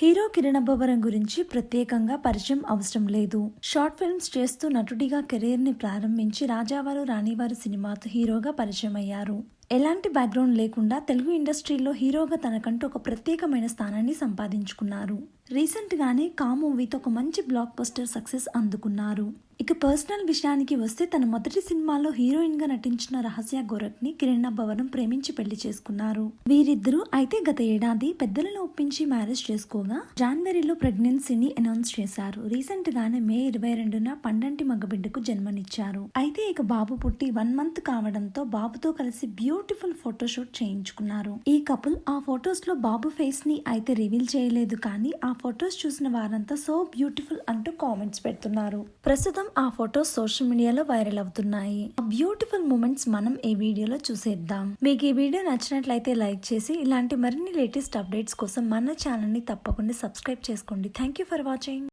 Hero Kiran Abbavaram గురించి ప్రత్యేకంగా పరిచయం అవసరం లేదు. షార్ట్ ఫిల్మ్స్ చేస్తూ నటుడిగా కెరీర్ ని ప్రారంభించి రాజావారు రాణివారు సినిమాతో హీరోగా పరిచయం అయ్యారు. ఎలాంటి బ్యాక్గ్రౌండ్ లేకుండా తెలుగు ఇండస్ట్రీలో హీరోగా తనకంటూ ఒక ప్రత్యేకమైన స్థానాన్ని సంపాదించుకున్నారు. రీసెంట్ గానే కా మూవీతో ఒక మంచి బ్లాక్ బస్టర్ సక్సెస్ అందుకున్నారు. ఇక పర్సనల్ విషయానికి వస్తే తన మొదటి సినిమాలో హీరోయిన్ గా నటించిన రహస్య గోరఖ్ ని కిరణ్ అబ్బవరం ప్రేమించి పెళ్లి చేసుకున్నారు. వీరిద్దరూ అయితే గత ఏడాది పెద్దలను ఒప్పించి మ్యారేజ్ చేసుకోగా జనవరిలో ప్రెగ్నెన్సీని అనౌన్స్ చేశారు. రీసెంట్ గానే మే 22న పండంటి మగబిడ్డకు జన్మనిచ్చారు. అయితే ఇక బాబు పుట్టి 1 మంత్ కావడంతో బాబుతో కలిసి బ్యూటిఫుల్ ఫోటోషూట్ చేయించుకున్నారు. ఈ కపుల్ ఆ ఫొటోస్ లో బాబు ఫేస్ ని అయితే రివీల్ చేయలేదు, కానీ ఆ ఫొటోస్ చూసిన వారంతా సో బ్యూటిఫుల్ అంటూ కామెంట్స్ పెడుతున్నారు. ప్రస్తుతం ఆ ఫొటోస్ సోషల్ మీడియాలో వైరల్ అవుతున్నాయి. ఆ బ్యూటిఫుల్ మూమెంట్స్ మనం ఈ వీడియోలో చూసేద్దాం. మీకు ఈ వీడియో నచ్చినట్లయితే లైక్ చేసి ఇలాంటి మరిన్ని లేటెస్ట్ అప్డేట్స్ కోసం మన ఛానల్ ని తప్పకుండా సబ్స్క్రైబ్ చేసుకోండి. Thank you for watching.